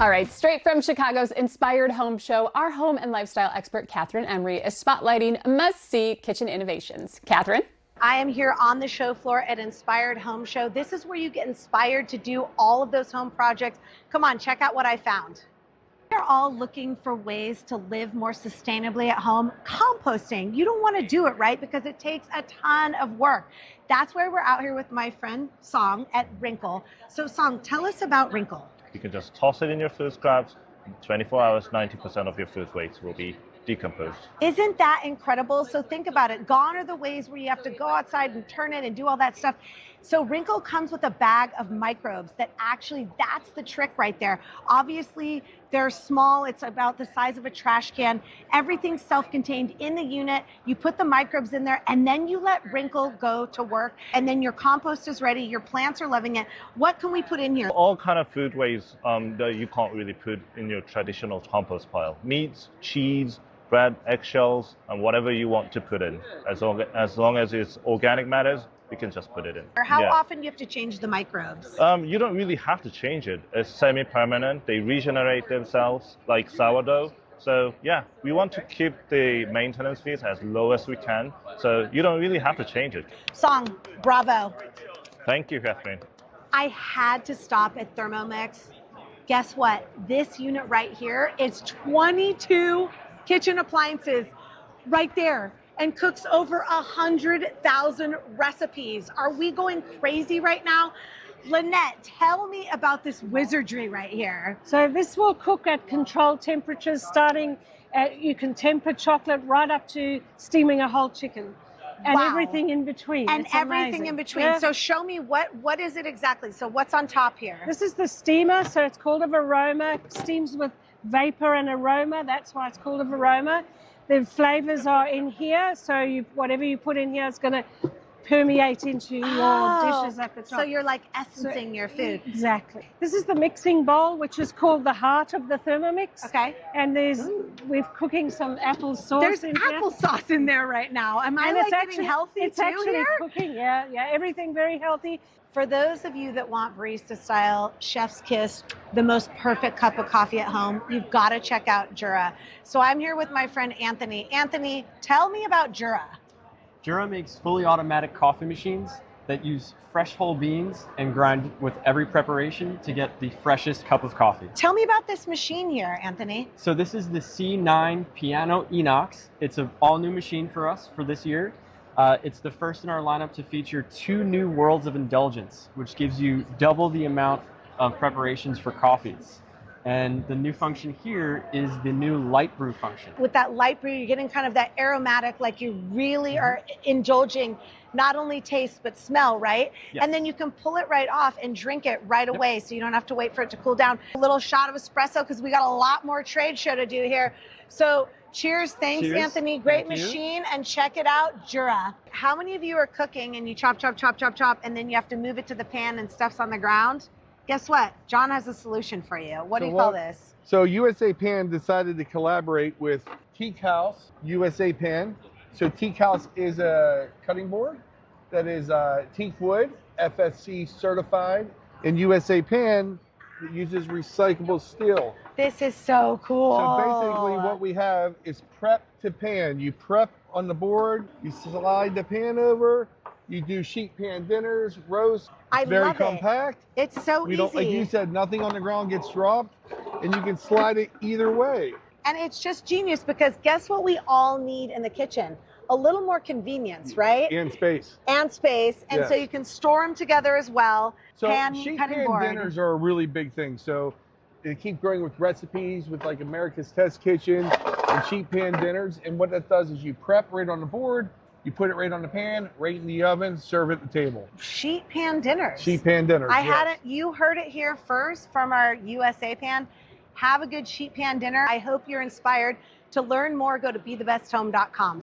All right, straight from Chicago's Inspired Home Show, our home and lifestyle expert, Kathryn Emery, is spotlighting must-see kitchen innovations. Kathryn? I am here on the show floor at Inspired Home Show. This is where you get inspired to do all of those home projects. Come on, check out what I found. We're all looking for ways to live more sustainably at home. Composting, you don't want to do it, right? Because it takes a ton of work. That's why we're out here with my friend Song at Wrinkle. So Song, tell us about Wrinkle. You can just toss it in your food scraps. In 24 hours, 90% of your food waste will be decomposed. Isn't that incredible? So think about it. Gone are the ways where you have to go outside and turn it and do all that stuff. So Wrinkle comes with a bag of microbes that actually, that's the trick right there. Obviously, they're small. It's about the size of a trash can. Everything's self-contained in the unit. You put the microbes in there and then you let Wrinkle go to work. And then your compost is ready. Your plants are loving it. What can we put in here? All kind of food waste that you can't really put in your traditional compost pile. Meats, cheese, bread, eggshells, and whatever you want to put in. As long as it's organic matters, you can just put it in. How often do you have to change the microbes? You don't really have to change it. It's semi-permanent. They regenerate themselves like sourdough. So yeah, we want to keep the maintenance fees as low as we can. So you don't really have to change it. Song, bravo. Thank you, Kathryn. I had to stop at Thermomix. Guess what? This unit right here is 22 kitchen appliances right there and cooks over 100,000 recipes. Are we going crazy right now? Lynette, tell me about this wizardry right here. So this will cook at controlled temperatures, starting at, you can temper chocolate right up to steaming a whole chicken. And everything in between. And it's everything amazing. in between. Yeah. So show me what is it exactly? So what's on top here? This is the steamer, so it's called a aroma. It steams with vapor and aroma. That's why it's called a aroma. The flavors are in here, so whatever you put in here is going to permeate into your dishes at the top. So you're like essencing your food. Exactly. This is the mixing bowl, which is called the heart of the Thermomix. Okay. And we're cooking some apple sauce. There's in here. applesauce in there right now. Am I getting healthy it's too actually here? Cooking, yeah, everything very healthy. For those of you that want barista style, chef's kiss, the most perfect cup of coffee at home, you've got to check out Jura. So I'm here with my friend Anthony. Anthony, tell me about Jura. Jura makes fully automatic coffee machines that use fresh whole beans and grind with every preparation to get the freshest cup of coffee. Tell me about this machine here, Anthony. So this is the C9 Piano Inox. It's an all-new machine for us for this year. It's the first in our lineup to feature 2 new worlds of indulgence, which gives you double the amount of preparations for coffees. And the new function here is the new light brew function. With that light brew, you're getting kind of that aromatic, like you really are indulging not only taste, but smell, right? Yes. And then you can pull it right off and drink it right away, so you don't have to wait for it to cool down. A little shot of espresso, because we got a lot more trade show to do here. So cheers, thanks, Cheers. Anthony. Great Thank you. machine, and check it out, Jura. How many of you are cooking and you chop, chop, chop, chop, chop, and then you have to move it to the pan and stuff's on the ground? Guess what? John has a solution for you. What do you call this? So USA Pan decided to collaborate with Teak House USA Pan. So Teak House is a cutting board that is teak wood, FSC certified, and USA Pan uses recyclable steel. This is so cool. So basically what we have is prep to pan. You prep on the board, you slide the pan over, you do sheet pan dinners, roast. It's very compact. It's so easy. Like you said, nothing on the ground gets dropped, and you can slide it either way. And it's just genius, because guess what we all need in the kitchen? A little more convenience, right? And space. And space. And yes. so you can store them together as well. So Sheet pan board. dinners are a really big thing. So they keep growing with recipes with like America's Test Kitchen and sheet pan dinners. And what that does is you prep right on the board, you put it right on the pan, right in the oven, serve it at the table. Sheet pan dinners. Sheet pan dinners. You heard it here first from our USA Pan. Have a good sheet pan dinner. I hope you're inspired. To learn more, go to BeTheBestHome.com.